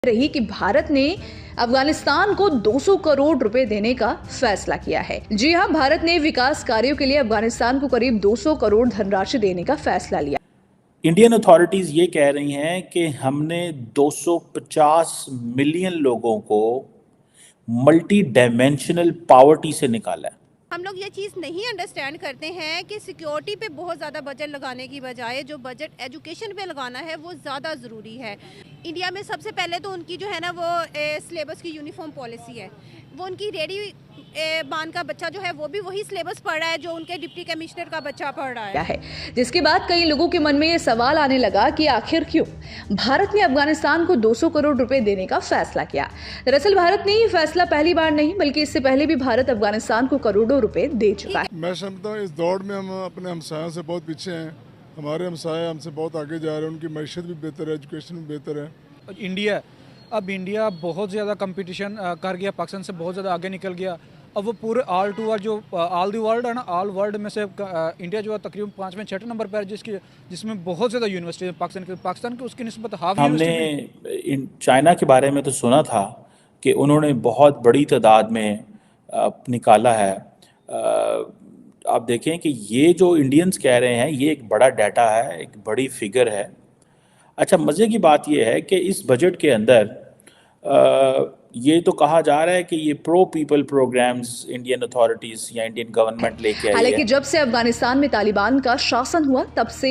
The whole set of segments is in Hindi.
रही कि भारत ने अफगानिस्तान को 200 करोड़ रुपए देने का फैसला किया है। जी हां, भारत ने विकास कार्यों के लिए अफगानिस्तान को करीब 200 करोड़ धनराशि देने का फैसला लिया। इंडियन अथॉरिटीज़ ये कह रही हैं कि हमने 250 मिलियन लोगों को मल्टी डायमेंशनल पॉवर्टी से निकाला है। हम लोग ये चीज़ नहीं अंडरस्टैंड करते हैं कि सिक्योरिटी पे बहुत ज़्यादा बजट लगाने की बजाय जो बजट एजुकेशन पे लगाना है वो ज़्यादा ज़रूरी है। इंडिया में सबसे पहले तो उनकी जो है ना वो सिलेबस की यूनिफॉर्म पॉलिसी है। वो उनकी रेडी बान का बच्चा जो है वो भी वही सिलेबस पढ़ रहा है जो उनके डिप्टी कमिश्नर का बच्चा पढ़ रहा है। जिसके बाद कई लोगों के मन में ये सवाल आने लगा कि आखिर क्यों भारत ने अफगानिस्तान को 200 करोड़ रुपए देने का फैसला किया। दरअसल भारत ने ये फैसला पहली बार नहीं बल्कि इससे पहले भी भारत अफगानिस्तान को करोड़ों रुपए दे चुका है। मैं समझता हूँ इस दौड़ में हम अपने हमसायों से बहुत पीछे हैं। हमारे हमसाये हमसे बहुत आगे जा रहे हैं, उनकी मैशत भी बेहतर है, एजुकेशन भी बेहतर है। इंडिया बहुत ज़्यादा कंपटीशन कर गया, पाकिस्तान से बहुत ज़्यादा आगे निकल गया। अब वो पूरे ऑल टू वर्ल्ड जो ऑल दी वर्ल्ड है ना, ऑल वर्ल्ड में से इंडिया जो है तकरीबन 5वें 6वें नंबर पर है, जिसमें बहुत ज़्यादा यूनिवर्सिटी है। पाकिस्तान के उसकी निस्बत हाफ हमने चाइना के बारे में तो सुना था कि उन्होंने बहुत बड़ी तादाद में निकाला है। आप देखें कि ये जो इंडियंस कह रहे हैं ये एक बड़ा डाटा है, एक बड़ी फिगर है। अच्छा, मज़े की बात यह है कि इस बजट के अंदर ये तो कहा जा रहा है कि ये pro people programmes Indian authorities या इंडियन गवर्नमेंट लेके आई है। हालांकि जब से अफगानिस्तान में तालिबान का शासन हुआ तब से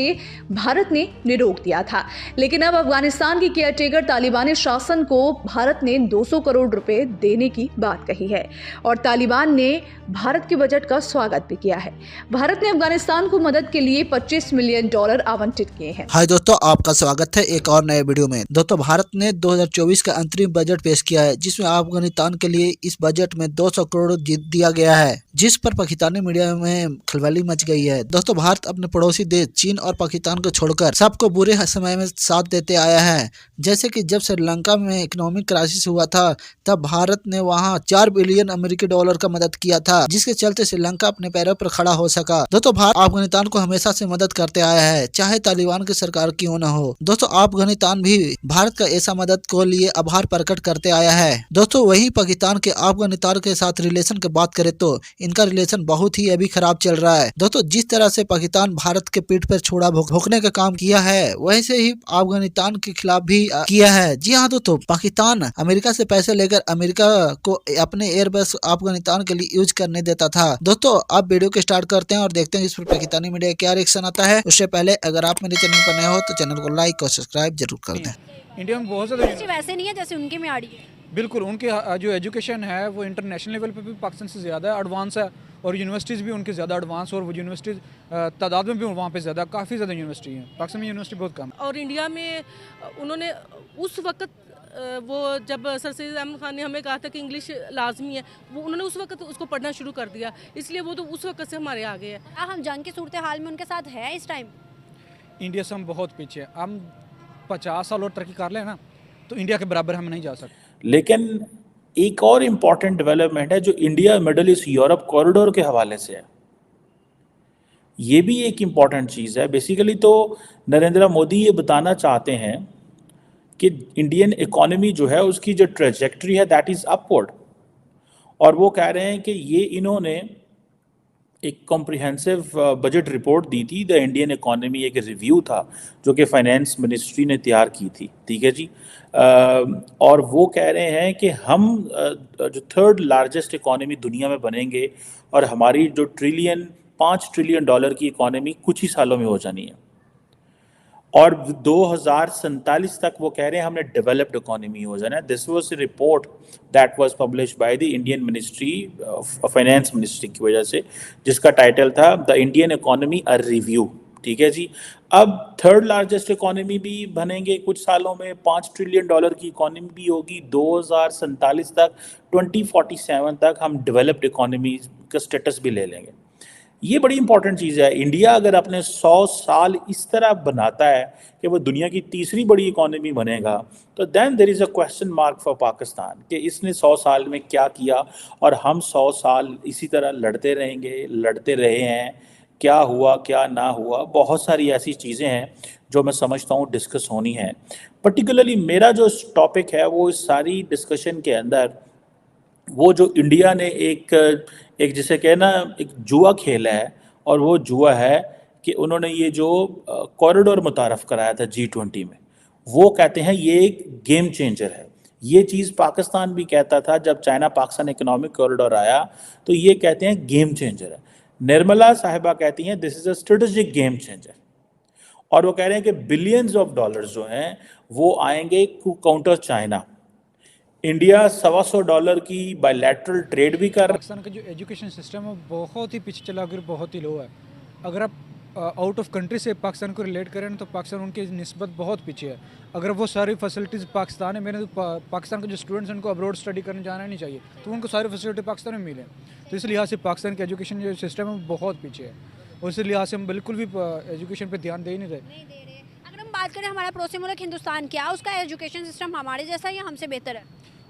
भारत ने निरोक दिया था, लेकिन अब अफगानिस्तान की केयरटेकर तालिबानी शासन को भारत ने 200 करोड़ रुपए देने की बात कही है और तालिबान ने भारत के बजट का स्वागत भी किया है। भारत ने अफगानिस्तान को मदद के लिए $25 मिलियन आवंटित किए हैं। हाय दोस्तों, आपका स्वागत है एक और नए वीडियो में। दोस्तों, भारत ने 2024 का अंतरिम बजट पेश किया है जिसमें अफगानिस्तान के लिए इस बजट में 200 करोड़ दिया गया है, जिस पर पाकिस्तानी मीडिया में खलबली मच गई है। दोस्तों, भारत अपने पड़ोसी देश चीन और पाकिस्तान को छोड़कर सबको बुरे समय में साथ देते आया है। जैसे कि जब श्रीलंका में इकोनॉमिक क्राइसिस हुआ था तब भारत ने वहां $4 बिलियन अमेरिकी डॉलर का मदद किया था, जिसके चलते श्रीलंका अपने पैरों पर खड़ा हो सका। दोस्तों, भारत अफगानिस्तान को हमेशा से मदद करते आया है, चाहे तालिबान की सरकार क्यों न हो। दोस्तों, अफगानिस्तान भी भारत का ऐसा मदद को लिए आभार प्रकट करते आया है। दोस्तों, वही पाकिस्तान के अफगानिस्तान के साथ रिलेशन की बात करें तो इनका रिलेशन बहुत ही अभी खराब चल रहा है। दोस्तों, जिस तरह से पाकिस्तान भारत के पीठ पर छोड़ा भोंकने का काम किया है वैसे ही अफगानिस्तान के खिलाफ भी किया है। जी हाँ दोस्तों, पाकिस्तान अमेरिका से पैसे लेकर अमेरिका को अपने एयरबेस अफगानिस्तान के लिए यूज करने देता था। दोस्तों, अब वीडियो को स्टार्ट करते हैं और देखते हैं इस पर पाकिस्तानी मीडिया क्या रिएक्शन आता है। उससे पहले अगर आप मेरे चैनल पर नए हो तो चैनल को लाइक और सब्सक्राइब जरूर कर दें। इंडिया में बहुत ज़्यादा वैसे नहीं है जैसे उनके में आ रही है। बिल्कुल, उनके जो एजुकेशन है वो इंटरनेशनल लेवल पे भी पाकिस्तान से ज़्यादा एडवांस है और यूनिवर्सिटीज़ भी उनकी ज़्यादा एडवांस और वो यूनिवर्सिटीज़ तादाद में भी वहाँ पे ज़्यादा काफ़ी ज़्यादा यूनिवर्सिटी हैं। पाकिस्तान में यूनिवर्सिटी बहुत कम। और इंडिया में उन्होंने उस वक्त वो जब सर सैयद अहमद खान ने हमें कहा था कि इंग्लिश लाजमी है, वो उन्होंने उस वक्त उसको पढ़ना शुरू कर दिया, इसलिए वो तो उस वक्त से हमारे आगे है। हम जंग की सूरत हाल में उनके साथ है इस टाइम। इंडिया से हम बहुत पीछे, हम 50 साल और तरक्की कर लें ना तो इंडिया के बराबर हम नहीं जा सकते। लेकिन एक और इम्पॉर्टेंट डेवलपमेंट है जो India middle east Europe corridor के हवाले से है। ये भी एक इम्पॉर्टेंट चीज़ है। बेसिकली तो नरेंद्र मोदी ये बताना चाहते हैं कि इंडियन इकोनॉमी जो है उसकी जो ट्रेजेक्ट्री है दैट इज़ अपवर्ड, और वो कह रहे हैं कि ये इन्होंने एक कॉम्प्रिहेंसिव बजट रिपोर्ट दी थी। द इंडियन इकोनॉमी एक रिव्यू था जो कि फाइनेंस मिनिस्ट्री ने तैयार की थी, ठीक है जी। और वो कह रहे हैं कि हम जो थर्ड लार्जेस्ट इकोनॉमी दुनिया में बनेंगे और हमारी जो $5 ट्रिलियन की इकोनॉमी कुछ ही सालों में हो जानी है, और 2047 तक वो कह रहे हैं हमने डेवलप्ड इकोनॉमी हो जाना है। This was a report that was published by the Indian ministry finance ministry की वजह से, जिसका टाइटल था the Indian economy a review, ठीक है जी। अब थर्ड लार्जेस्ट इकोनॉमी भी बनेंगे कुछ सालों में, $5 ट्रिलियन की इकोनॉमी भी होगी 2047 तक, 2047 तक हम डेवलप्ड इकोनॉमी का स्टेटस भी ले लेंगे। ये बड़ी इंपॉर्टेंट चीज़ है। इंडिया अगर अपने 100 साल इस तरह बनाता है कि वो दुनिया की तीसरी बड़ी इकोनॉमी बनेगा, तो then there is a question mark for Pakistan कि इसने 100 साल में क्या किया, और हम 100 साल इसी तरह लड़ते रहेंगे, लड़ते रहे हैं, क्या हुआ क्या ना हुआ। बहुत सारी ऐसी चीज़ें हैं जो मैं समझता हूँ डिस्कस होनी है। पर्टिकुलरली मेरा जो टॉपिक है वो इस सारी डिस्कशन के अंदर वो जो इंडिया ने एक जिसे कहना एक जुआ खेला है, और वो जुआ है कि उन्होंने ये जो कॉरिडोर मुतारफ़ कराया था G20 में, वो कहते हैं ये एक गेम चेंजर है। ये चीज़ पाकिस्तान भी कहता था जब चाइना पाकिस्तान इकोनॉमिक कॉरिडोर आया, तो ये कहते हैं गेम चेंजर है। निर्मला साहिबा कहती हैं this is a strategic game changer, और वो कह रहे हैं कि बिलियंस ऑफ डॉलर्स जो हैं वो आएंगे काउंटर चाइना। इंडिया $125 की बायलैटरल ट्रेड भी कर। पाकिस्तान का जो एजुकेशन सिस्टम है बहुत ही पीछे चला कर बहुत ही लो है। अगर आप आउट ऑफ कंट्री से पाकिस्तान को रिलेट करें तो पाकिस्तान उनकी निस्बत बहुत पीछे है। अगर वो सारी फैसिलिटीज़ पाकिस्तान में मिले तो पाकिस्तान के जो स्टूडेंट्स हैं उनको अब्रॉड स्टडी करने जाना नहीं चाहिए, तो उनको सारी फैसिलिटी पाकिस्तान में मिले। तो इस लिहाज से पाकिस्तान का एजुकेशन जो सिस्टम है वो बहुत पीछे है, और इस लिहाज से हम बिल्कुल भी एजुकेशन पर ध्यान दे ही नहीं रहे। अगर हम बात करें हमारा पड़ोसी मुल्क हिंदुस्तान, क्या उसका एजुकेशन सिस्टम हमारे जैसा या हमसे बेहतर है?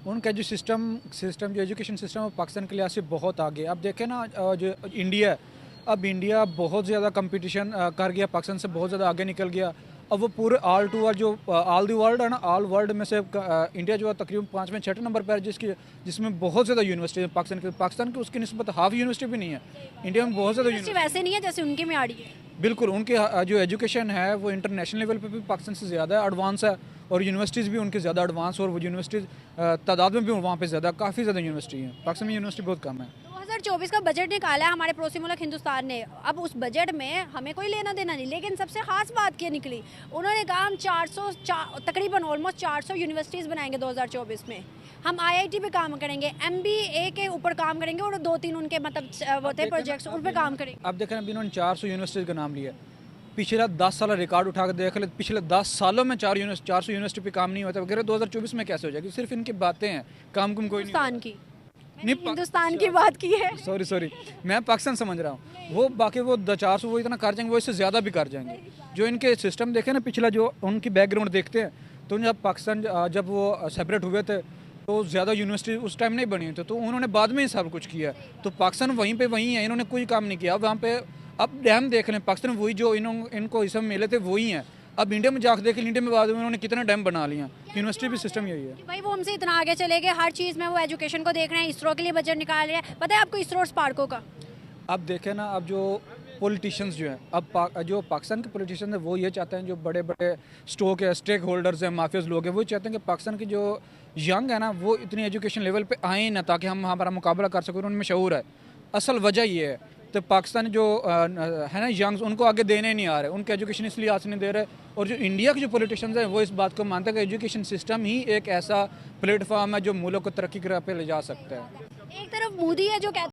उनका जो सिस्टम जो एजुकेशन सिस्टम है पाकिस्तान के लिहाज से बहुत आगे। अब देखें ना, जो इंडिया, अब इंडिया बहुत ज़्यादा कंपटीशन कर गया, पाकिस्तान से बहुत ज़्यादा आगे निकल गया। अब वो पूरे ऑल टू ऑल जो ऑल द वर्ल्ड है ना, ऑल वर्ल्ड में से इंडिया जो है तकरीबन 5वें-6वें नंबर पर है, जिसमें बहुत ज़्यादा यूनिवर्सिटी है। पाकिस्तान की उसकी निस्बत हाफ यूनिवर्सिटी भी नहीं है। इंडिया में बहुत ज़्यादा यूनिवर्सिटी वैसे नहीं है जैसे उनके में आ रही है। बिल्कुल, उनके जो एजुकेशन है वो इंटरनेशनल लेवल पे भी पाकिस्तान से ज़्यादा एडवांस है, और यूनिवर्सिटीज़ भी उनके ज़्यादा एडवांस, और वो यूनिवर्सिटीज़ तादाद में भी वहाँ पे ज़्यादा, काफ़ी ज़्यादा यूनिवर्सिटी हैं। पाकिस्तान में यूनिवर्सिटी बहुत कम है। 2024 का बजट निकाला है हमारे पड़ोसी मुल्क हिंदुस्तान ने। अब उस बजट में हमें कोई लेना देना नहीं, लेकिन सबसे खास बात क्या निकली, उन्होंने कहा हम तकरीबन ऑलमोस्ट 400 यूनिवर्सिटीज़ बनाएंगे 2024 में। हम IIT पे काम करेंगे, MBA के ऊपर काम करेंगे, और 2-3 उनके मतलब वो थे प्रोजेक्ट्स, उन पर काम करेंगे। अब देखें, अभी इन्होंने 400 यूनिवर्सिटीज़ का नाम लिया। पिछला 10 साल रिकॉर्ड उठा कर देख ले, पिछले 10 सालों में 400 यूनिवर्सिटी पे काम नहीं हुआ था। वगैरह 2024 में कैसे हो जाएगी? सिर्फ इनकी बातें हैं, काम कोई नहीं। हिंदुस्तान की बात की है। सॉरी, मैं पाकिस्तान समझ रहा हूँ। वो बाकी वो 400 वो इतना कर जाएंगे, वो इससे ज़्यादा भी कर जाएंगे। जो इनके सिस्टम देखे ना, पिछला जो उनकी बैकग्राउंड देखते हैं, तो जब पाकिस्तान जब वो सेपरेट हुए थे तो ज़्यादा यूनिवर्सिटी उस टाइम नहीं बनी थी, तो उन्होंने बाद में ही सब कुछ किया। तो पाकिस्तान वहीं है, इन्होंने कोई काम नहीं किया। वहाँ पे अब डैम देख लें, पाकिस्तान वही जो इनको इसमें मिले थे वही हैं। अब इंडिया में जाकर देखें, इंडिया में बाद में उन्होंने कितना डैम बना लिया। यूनिवर्सिटी भी सिस्टम यही है भाई, वो हमसे इतना आगे चले गए, हर चीज़ में वो एजुकेशन को देख रहे हैं, इसरो के लिए बजट निकाल रहे हैं। पता है आपको इसरो और स्पार्को का? अब देखें ना, अब जो पॉलिटिशियंस जो हैं, अब जो पाकिस्तान के पॉलिटिशियंस हैं वो ये चाहते हैं, जो बड़े बड़े स्टेक होल्डर्स हैं, माफियाज लोग हैं, वो चाहते हैं कि पाकिस्तान की जो यंग है ना वो इतनी एजुकेशन लेवल पे आए ना, ताकि हम हमारा मुकाबला कर सकें, उनमें शऊर है। असल वजह ये है, तो पाकिस्तान जो है ना यंग्स, उनको आगे देने नहीं आ रहे, उनके एजुकेशन इसलिए आज नहीं दे रहे। और जो इंडिया के जो पॉलिटिशियंस हैं वो इस बात को मानते हैं कि एजुकेशन सिस्टम ही एक ऐसा प्लेटफॉर्म है जो मुल्क को तरक्की की राह पे ले जा सकता है। एक तरफ मोदी है जो कहते